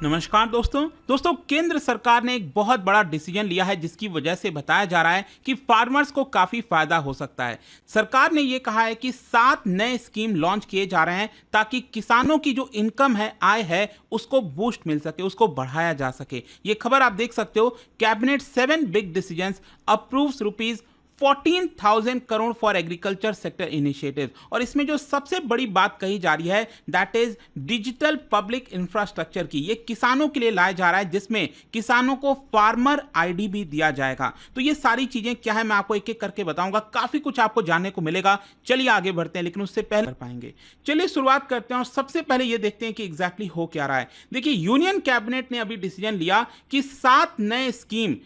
नमस्कार दोस्तों केंद्र सरकार ने एक बहुत बड़ा डिसीजन लिया है जिसकी वजह से बताया जा रहा है कि फार्मर्स को काफी फायदा हो सकता है। सरकार ने यह कहा है कि 7 नए स्कीम लॉन्च किए जा रहे हैं ताकि किसानों की जो इनकम है, आय है, उसको बूस्ट मिल सके, उसको बढ़ाया जा सके। ये खबर आप देख सकते हो, cabinet 7 big decisions approves ₹14,000 crore for agriculture sector initiative. और इसमें जो सबसे बड़ी बात कही जा रही है that is digital public infrastructure की। ये किसानों के लिए लाया जा रहा है जिसमें किसानों को फार्मर आईडी भी दिया जाएगा। तो ये सारी चीजें क्या है मैं आपको एक एक करके बताऊंगा, काफी कुछ आपको जानने को मिलेगा। चलिए आगे बढ़ते हैं, लेकिन उससे पहले कर पाएंगे। चलिए शुरुआत करते हैं और सबसे पहले ये देखते हैं कि एग्जैक्टली हो क्या रहा है। देखिए, यूनियन कैबिनेट ने अभी डिसीजन लिया कि 7 नए स्कीम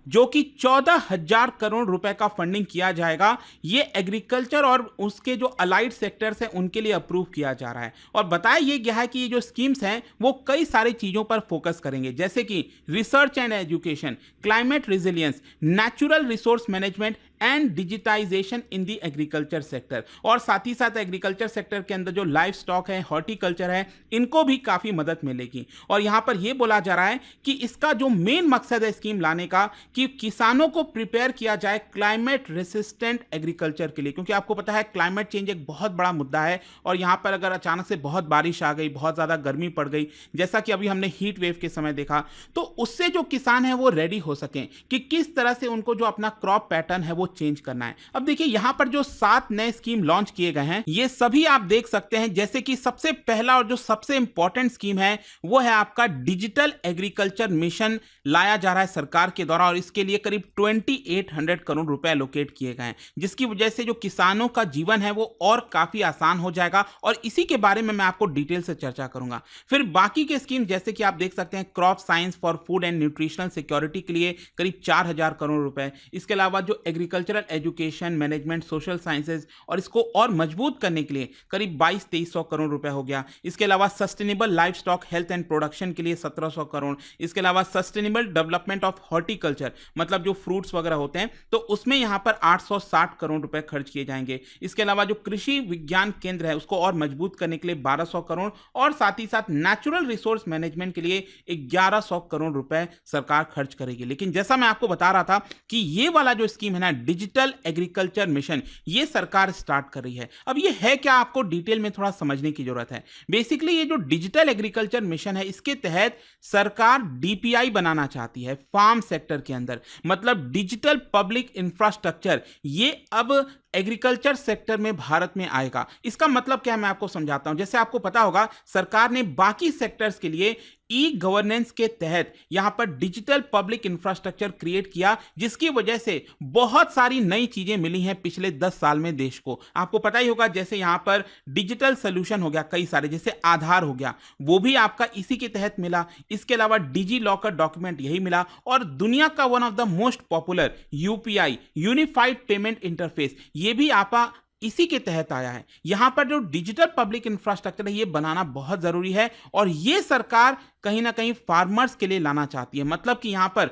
जो कि 14,000 करोड़ रुपए का फंडिंग किया जाएगा, ये एग्रीकल्चर और उसके जो अलाइड सेक्टर्स हैं उनके लिए अप्रूव किया जा रहा है। और बताया ये गया है कि ये जो स्कीम्स हैं वो कई सारी चीजों पर फोकस करेंगे, जैसे कि research and education, climate resilience, natural resource management and digitization in the agriculture sector. और साथ ही साथ एग्रीकल्चर सेक्टर के अंदर जो लाइफ स्टॉक है, हॉर्टिकल्चर है, इनको भी काफी मदद मिलेगी। और यहां पर यह बोला जा रहा है कि इसका जो मेन मकसद है स्कीम लाने का, कि किसानों को प्रिपेयर किया जाए क्लाइमेट रेसिस्टेंट एग्रीकल्चर के लिए, क्योंकि आपको पता है क्लाइमेट चेंज एक बहुत बड़ा मुद्दा है। और यहां पर अगर अचानक से बहुत बारिश आ गई, बहुत ज्यादा गर्मी पड़ गई, जैसा कि अभी हमने हीट वेव के समय देखा, तो उससे जो किसान है वो रेडी हो सकें कि किस तरह से उनको जो अपना क्रॉप पैटर्न है वो चेंज करना है। अब देखिए, यहां पर जो 7 नए स्कीम लॉन्च किए गए हैं, ये सभी आप देख सकते हैं। जैसे कि सबसे पहला और जो सबसे इंपॉर्टेंट स्कीम है वो है आपका डिजिटल एग्रीकल्चर मिशन, लाया जा रहा है सरकार के द्वारा। और इसके लिए करीब 2800 करोड़ रुपए एलोकेट किए गए हैं, जिसकी वजह से जो किसानों का जीवन है वो और काफी आसान हो जाएगा। और इसी के बारे में मैं आपको डिटेल से चर्चा करूंगा। फिर बाकी के स्कीम जैसे कि आप देख सकते हैं, crop science for food and nutritional security के लिए करीब 4,000 करोड़ रुपए। इसके अलावा जो agricultural education, management, social sciences और इसको और मजबूत करने के लिए करीब 2200-2300 करोड़ रुपए हो गया। इसके अलावा sustainable life stock health and production के लिए 1700 करोड़। इसके अलावा सस्टेनेबल डेवलपमेंट ऑफ हॉर्टिकल्चर, मतलब जो फ्रूट्स वगैरह होते हैं, तो उसमें यहां पर 860 करोड़ रुपए खर्च किए जाएंगे। इसके अलावा जो कृषि विज्ञान केंद्र है उसको और मजबूत करने के लिए 1200 करोड़, और साथ ही साथ नेचुरल रिसोर्स मैनेजमेंट के लिए 1100 करोड़ रुपए सरकार खर्च करेगी। लेकिन जैसा मैं आपको बता रहा था कि ये वाला जो स्कीम है ना, डिजिटल एग्रीकल्चर मिशन, ये सरकार स्टार्ट कर रही है। अब ये है क्या, आपको डिटेल में थोड़ा समझने की जरूरत है। बेसिकली ये जो डिजिटल एग्रीकल्चर मिशन है, इसके तहत सरकार डीपीआई बनाना चाहती है फार्म सेक्टर के अंदर, मतलब डिजिटल पब्लिक इंफ्रास्ट्रक्चर। ये अब एग्रीकल्चर सेक्टर में भारत में आएगा। इसका मतलब क्या है मैं आपको समझाता हूं। जैसे आपको पता होगा, सरकार ने बाकी सेक्टर्स के लिए ई गवर्नेंस के तहत यहां पर डिजिटल पब्लिक इंफ्रास्ट्रक्चर क्रिएट किया, जिसकी वजह से बहुत सारी नई चीजें मिली हैं पिछले 10 साल में देश को। आपको पता ही होगा, जैसे यहां पर डिजिटल सोल्यूशन हो गया कई सारे, जैसे आधार हो गया, वो भी आपका इसी के तहत मिला। इसके अलावा डिजी लॉकर डॉक्यूमेंट यही मिला। और दुनिया का one of the most popular UPI, unified payment interface, ये भी आपा इसी के तहत आया है। यहां पर जो डिजिटल पब्लिक इंफ्रास्ट्रक्चर है ये बनाना बहुत जरूरी है। और ये सरकार कहीं ना कहीं फार्मर्स के लिए लाना चाहती है, मतलब कि यहां पर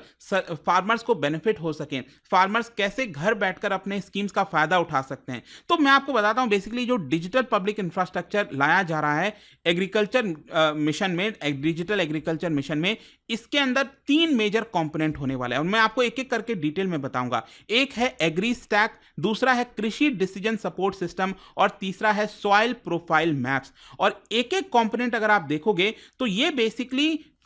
फार्मर्स को बेनिफिट हो सके, फार्मर्स कैसे घर बैठकर अपने स्कीम्स का फायदा उठा सकते हैं। तो मैं आपको बताता हूं, बेसिकली जो डिजिटल पब्लिक इंफ्रास्ट्रक्चर लाया जा रहा है एग्रीकल्चर मिशन में, डिजिटल एग्रीकल्चर मिशन में, इसके अंदर 3 मेजर कंपोनेंट होने वाले हैं। और मैं आपको एक एक करके डिटेल में बताऊंगा। एक है एग्री स्टैक, दूसरा है कृषि डिसीजन सपोर्ट सिस्टम, और तीसरा है सॉइल प्रोफाइल मैप्स। और एक एक कंपोनेंट अगर आप देखोगे तो ये बेसिकली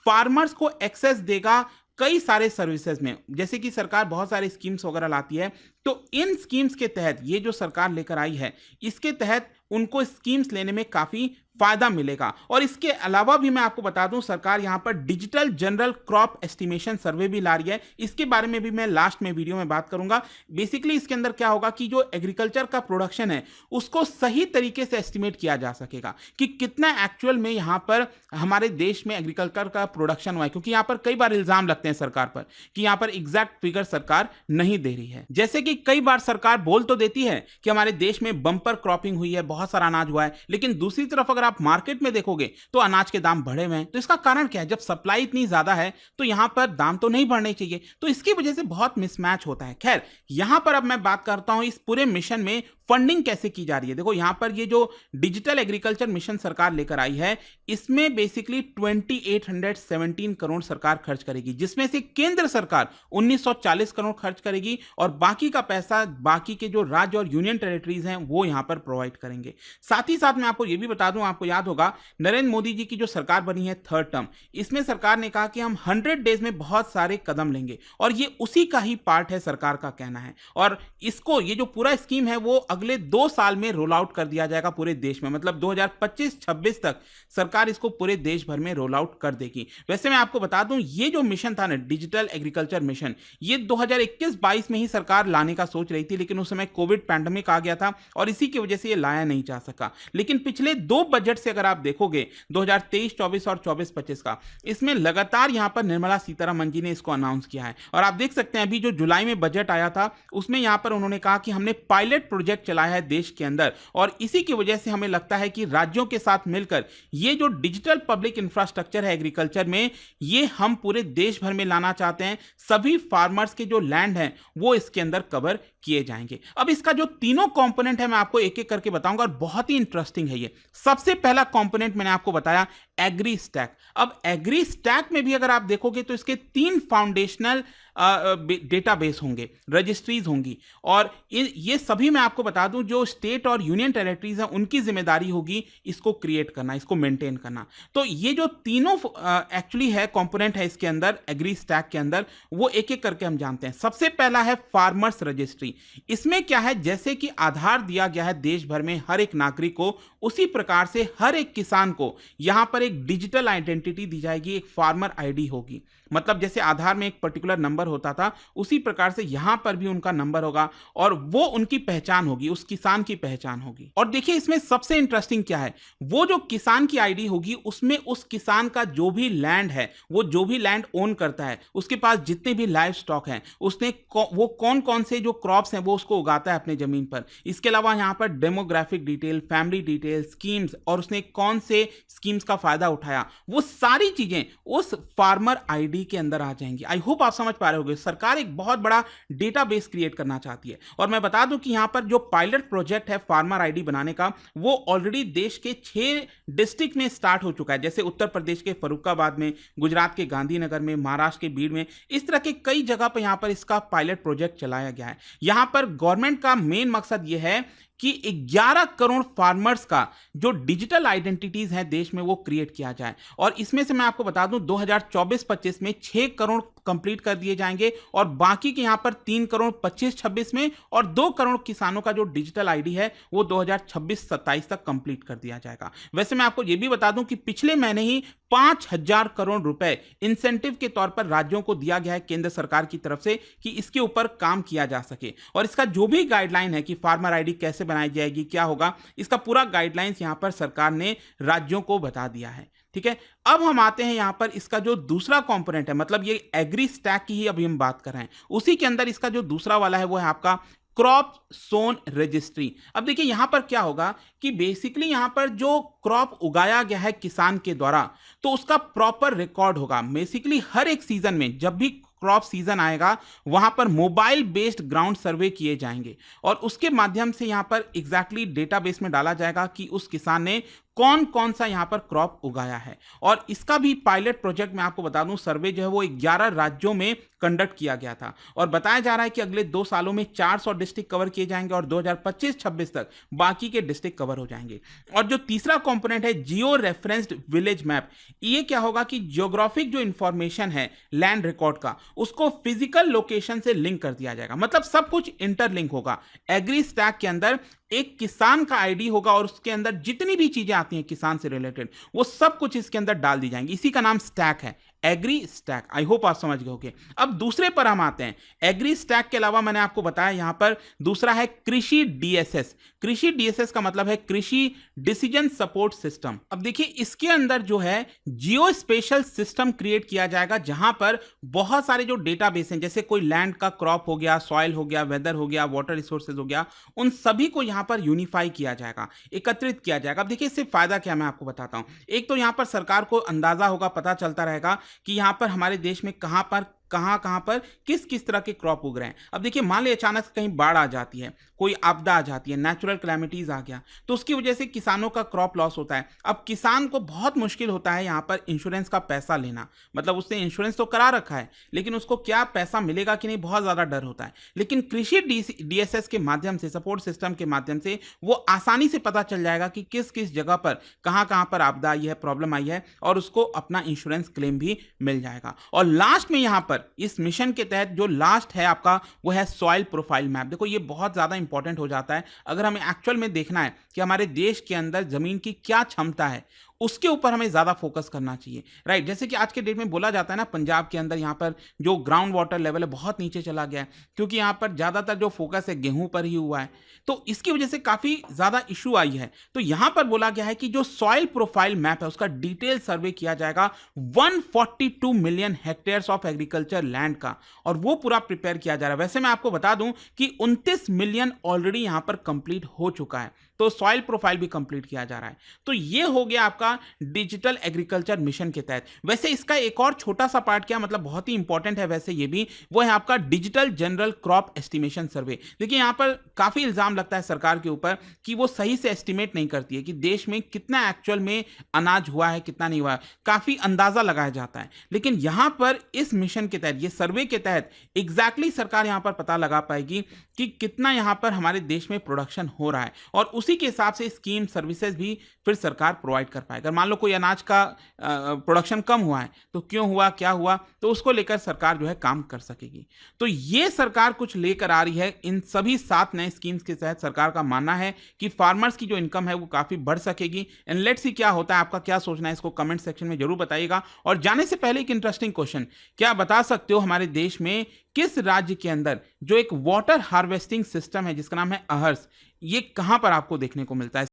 फार्मर्स को एक्सेस देगा कई सारे सर्विसेज में। जैसे कि सरकार बहुत सारे स्कीम्स वगैरह लाती है, तो इन स्कीम्स के तहत ये जो सरकार लेकर आई है, इसके तहत उनको स्कीम्स लेने में काफी फायदा मिलेगा। और इसके अलावा भी मैं आपको बता दूं, सरकार यहां पर डिजिटल जनरल क्रॉप एस्टिमेशन सर्वे भी ला रही है। इसके बारे में भी मैं लास्ट में वीडियो में बात करूंगा। बेसिकली इसके अंदर क्या होगा कि जो एग्रीकल्चर का प्रोडक्शन है उसको सही तरीके से एस्टिमेट किया जा सकेगा कि कितना एक्चुअल में यहां पर हमारे देश में एग्रीकल्चर का प्रोडक्शन हुआ है। क्योंकि यहां पर कई बार इल्जाम लगते हैं सरकार पर कि यहां पर एग्जैक्ट फिगर सरकार नहीं दे रही है। जैसे कि कई बार सरकार बोल तो देती है कि हमारे देश में बम्पर क्रॉपिंग हुई है, बहुत सारा अनाज हुआ है, लेकिन दूसरी तरफ अगर आप मार्केट में देखोगे तो अनाज के दाम बढ़े हुए हैं। तो इसका कारण क्या है? जब सप्लाई इतनी ज्यादा है तो यहां पर दाम तो नहीं बढ़ने चाहिए, तो इसकी वजह से बहुत मिसमैच होता है। खैर, यहां पर अब मैं बात करता हूं इस पूरे मिशन में फंडिंग कैसे की जा रही है। देखो यहां पर ये जो डिजिटल एग्रीकल्चर मिशन सरकार लेकर आई है, इसमें बेसिकली 2817 करोड़ सरकार खर्च करेगी, जिसमें से केंद्र सरकार 1940 करोड़ खर्च करेगी और बाकी का पैसा बाकी के जो राज्य और यूनियन टेरिटरीज हैं वो यहां पर प्रोवाइड करेंगे। साथ ही साथ मैं आपको यह भी बता दूं, आपको याद होगा नरेंद्र मोदी जी की जो सरकार बनी है थर्ड टर्म, इसमें सरकार ने कहा कि हम 100 डेज में बहुत सारे कदम लेंगे और ये उसी का ही पार्ट है, सरकार का कहना है। और इसको ये जो पूरा स्कीम है वो अगले 2 साल में रोल आउट कर दिया जाएगा पूरे देश में, मतलब 2025-26 तक सरकार इसको पूरे देश भर में रोल आउट कर देगी। वैसे मैं आपको बता दूं ये जो मिशन था ना, डिजिटल एग्रीकल्चर मिशन, ये 2021-22 में ही सरकार लाने का सोच रही थी, लेकिन उस समय कोविड पैंडेमिक आ गया था और इसी की वजह से ये लाया नहीं जा सका। लेकिन पिछले 2 बजट से अगर आप देखोगे 2023-24 और 24-25 का, इसमें लगातार यहां पर निर्मला सीतारमण जी ने इसको अनाउंस किया है। और आप देख सकते हैं अभी जो जुलाई में बजट आया था उसमें यहां पर उन्होंने कहा कि हमने पायलट प्रोजेक्ट चलाया है देश के अंदर और इसी की वजह से हमें लगता है कि राज्यों के साथ मिलकर ये जो डिजिटल पब्लिक इंफ्रास्ट्रक्चर है एग्रीकल्चर में, ये हम पूरे देश भर में लाना चाहते हैं। सभी फार्मर्स के जो लैंड हैं वो इसके अंदर कवर किए जाएंगे। अब इसका जो तीनों कंपोनेंट है मैं आपको एक एक करके बताऊंगा और बहुत ही इंटरेस्टिंग है ये। सबसे पहला कंपोनेंट मैंने आपको बताया एग्री स्टैक। अब एग्री स्टैक में भी अगर आप देखोगे तो इसके 3 फाउंडेशनल डेटाबेस होंगे, रजिस्ट्रीज होंगी और ये सभी मैं आपको बता दूं जो स्टेट और यूनियन टेरिटरीज हैं उनकी जिम्मेदारी होगी इसको क्रिएट करना, इसको मेंटेन करना। तो ये जो तीनों एक्चुअली है कंपोनेंट है इसके अंदर एग्री स्टैक के अंदर, वो एक एक करके हम जानते हैं। सबसे पहला है फार्मर्स रजिस्ट्री। इसमें क्या है, जैसे कि आधार दिया गया है देश भर में हर एक नागरिक को, उसी प्रकार से हर एक किसान को यहां पर एक डिजिटल आइडेंटिटी दी जाएगी, एक फार्मर आईडी होगी। मतलब जैसे आधार में एक पर्टिकुलर नंबर होता था उसी प्रकार से यहां पर भी उनका नंबर होगा और वो उनकी पहचान होगी, उस किसान की पहचान होगी। और देखिए इसमें सबसे इंटरेस्टिंग क्या है, वो जो किसान की आईडी होगी उसमें उस किसान का जो भी लैंड है, वो जो भी लैंड ओन करता है, उसके पास जितने भी लाइव स्टॉक हैं, उसने वो कौन कौन से जो क्रॉप्स हैं वो उसको उगाता है अपने जमीन पर। इसके अलावा यहां पर demographic detail, family detail, schemes और उसने कौन से स्कीम्स का फायदा उठाया, वो सारी चीजें उस फार्मर आईडी के अंदर आ जाएंगी। आई होप आप समझ पा रहे होंगे, सरकार एक बहुत बड़ा डेटाबेस क्रिएट करना चाहती है। और मैं बता दूं कि यहां पर जो पायलट प्रोजेक्ट है फार्मर आईडी बनाने का, वो ऑलरेडी देश के 6 डिस्ट्रिक्ट में स्टार्ट हो चुका है, जैसे उत्तर प्रदेश के फर्रुखाबाद में, गुजरात के गांधीनगर में, महाराष्ट्र के बीड़ में, इस तरह के कई जगह पर यहां पर इसका पायलट प्रोजेक्ट चलाया गया है। यहां पर गवर्नमेंट का मेन मकसद यह है कि 11 करोड़ फार्मर्स का जो डिजिटल आइडेंटिटीज हैं देश में वो क्रिएट किया जाए। और इसमें से मैं आपको बता दूं 2024-25 में 6 करोड़ कंप्लीट कर दिए जाएंगे और बाकी के यहां पर 3 करोड़ 25-26 में और 2 करोड़ किसानों का जो डिजिटल आईडी है वो 2026-27 तक कंप्लीट कर दिया जाएगा। वैसे मैं आपको यह भी बता दूं कि पिछले महीने ही 5,000 करोड़ रुपए इंसेंटिव के तौर पर राज्यों को दिया गया है केंद्र सरकार की तरफ से कि इसके ऊपर काम किया जा सके। और इसका जो भी गाइडलाइन है कि फार्मर आईडी कैसे बनाई जाएगी, क्या होगा, इसका पूरा गाइडलाइंस यहां पर सरकार ने राज्यों को बता दिया है। ठीक है, अब हम आते हैं यहां पर इसका जो दूसरा कंपोनेंट है, मतलब ये एग्री स्टैक की ही अभी हम बात कर रहे हैं, उसी के अंदर इसका जो दूसरा वाला है वो है आपका क्रॉप सोन रजिस्ट्री। अब देखिए यहां पर क्या होगा कि बेसिकली यहां पर जो क्रॉप उगाया गया है किसान के द्वारा, तो उसका प्रॉपर रिकॉर्ड होगा। बेसिकली हर एक सीजन में जब भी क्रॉप सीजन आएगा वहां पर मोबाइल बेस्ड ग्राउंड सर्वे किए जाएंगे और उसके माध्यम से यहां पर एग्जैक्टली डेटाबेस में डाला जाएगा कि उस किसान ने कौन कौन सा यहां पर क्रॉप उगाया है। और इसका भी पायलट प्रोजेक्ट मैं आपको बता दूं, सर्वे जो है वो 11 राज्यों में कंडक्ट किया गया था और बताया जा रहा है कि अगले 2 सालों में 400 डिस्ट्रिक्ट कवर किए जाएंगे और 2025-26 तक बाकी के डिस्ट्रिक्ट कवर हो जाएंगे। और जो तीसरा कंपोनेंट है जियो रेफरेंस्ड विलेज मैप, ये क्या होगा कि जियोग्राफिक जो इंफॉर्मेशन है लैंड रिकॉर्ड का, उसको फिजिकल लोकेशन से लिंक कर दिया जाएगा, मतलब सब कुछ इंटरलिंक होगा। एग्री स्टैक के अंदर एक किसान का आईडी होगा और उसके अंदर जितनी भी चीजें आती हैं किसान से रिलेटेड वो सब कुछ इसके अंदर डाल दी जाएंगी। इसी का नाम स्टैक है, एग्री स्टैक। आई होप आप समझ गए होंगे। अब दूसरे पर हम आते हैं। एग्री स्टैक के अलावा मैंने आपको बताया यहां पर दूसरा है कृषि डीएसएस। कृषि डीएसएस का मतलब है कृषि डिसीजन सपोर्ट सिस्टम। अब देखिए इसके अंदर जो है जियो स्पेशल सिस्टम क्रिएट किया जाएगा जहां पर बहुत सारे जो डेटाबेस हैं, जैसे कोई लैंड का क्रॉप हो गया, सॉइल हो गया, वेदर हो गया, वाटर रिसोर्सेज हो गया, उन सभी को यहां यहाँ पर यूनिफाई किया जाएगा, एकत्रित किया जाएगा। अब देखिए इससे फायदा क्या, मैं आपको बताता हूँ। एक तो यहाँ पर सरकार को अंदाजा होगा, पता चलता रहेगा कि यहाँ पर हमारे देश में कहाँ पर किस किस तरह के क्रॉप उग रहे हैं। अब देखिए मान ली अचानक से कहीं बाढ़ आ जाती है, कोई आपदा आ जाती है, नेचुरल कैलेमिटीज आ गया, तो उसकी वजह से किसानों का क्रॉप लॉस होता है। अब किसान को बहुत मुश्किल होता है यहाँ पर इंश्योरेंस का पैसा लेना, मतलब उसने इंश्योरेंस तो करा रखा है लेकिन उसको क्या पैसा मिलेगा कि नहीं, बहुत ज्यादा डर होता है। लेकिन कृषि डीएसएस के माध्यम से, सपोर्ट सिस्टम के माध्यम से वो आसानी से पता चल जाएगा कि किस किस जगह पर कहाँ पर आपदा आई है, प्रॉब्लम आई है, और उसको अपना इंश्योरेंस क्लेम भी मिल जाएगा। और लास्ट में यहाँ पर इस मिशन के तहत जो लास्ट है आपका, वो है सॉइल प्रोफाइल मैप। देखो ये बहुत ज्यादा इंपॉर्टेंट हो जाता है अगर हमें एक्चुअल में देखना है कि हमारे देश के अंदर जमीन की क्या क्षमता है, उसके ऊपर हमें ज्यादा फोकस करना चाहिए, राइट। जैसे कि आज के डेट में बोला जाता है ना, पंजाब के अंदर यहाँ पर जो ग्राउंड वाटर लेवल है बहुत नीचे चला गया है, क्योंकि यहाँ पर ज्यादातर जो फोकस है गेहूं पर ही हुआ है, तो इसकी वजह से काफी ज्यादा इशू आई है। तो यहां पर बोला गया है कि जो सॉइल प्रोफाइल मैप है उसका डिटेल सर्वे किया जाएगा 142 million hectares of agriculture land का, और वो पूरा प्रिपेयर किया जा रहा है। वैसे मैं आपको बता दूं कि 29 मिलियन ऑलरेडी यहां पर कंप्लीट हो चुका है, तो सॉइल प्रोफाइल भी कंप्लीट किया जा रहा है। तो ये हो गया आपका डिजिटल एग्रीकल्चर मिशन के तहत। वैसे इसका एक और छोटा सा पार्ट क्या, मतलब बहुत ही इंपॉर्टेंट है वैसे ये भी, वो है आपका डिजिटल जनरल क्रॉप एस्टिमेशन सर्वे। देखिए यहां पर काफी इल्जाम लगता है सरकार के ऊपर कि वो सही से एस्टिमेट नहीं करती है कि देश में कितना एक्चुअल में अनाज हुआ है, कितना नहीं हुआ है, काफी अंदाजा लगाया जाता है। लेकिन यहां पर इस मिशन के तहत, ये सर्वे के तहत एग्जैक्टली सरकार यहां पर पता लगा पाएगी कि कितना यहां पर हमारे देश में प्रोडक्शन हो रहा है, और उसी के हिसाब से स्कीम सर्विसेज भी फिर सरकार प्रोवाइड कर पाएगा। मान लो कोई अनाज का प्रोडक्शन कम हुआ है, तो क्यों हुआ, क्या हुआ, तो उसको लेकर सरकार जो है काम कर सकेगी। तो ये सरकार कुछ लेकर आ रही है। इन सभी 7 नए स्कीम्स के तहत सरकार का मानना है कि फार्मर्स की जो इनकम है वो काफी बढ़ सकेगी। एंड लेट्स सी क्या होता है, आपका क्या सोचना है, इसको कमेंट सेक्शन में जरूर बताइएगा। और जाने से पहले एक इंटरेस्टिंग क्वेश्चन, क्या बता सकते हो हमारे देश में किस राज्य के अंदर जो एक वाटर हार्वेस्टिंग सिस्टम है जिसका नाम है अहर्स, ये कहां पर आपको देखने को मिलता है?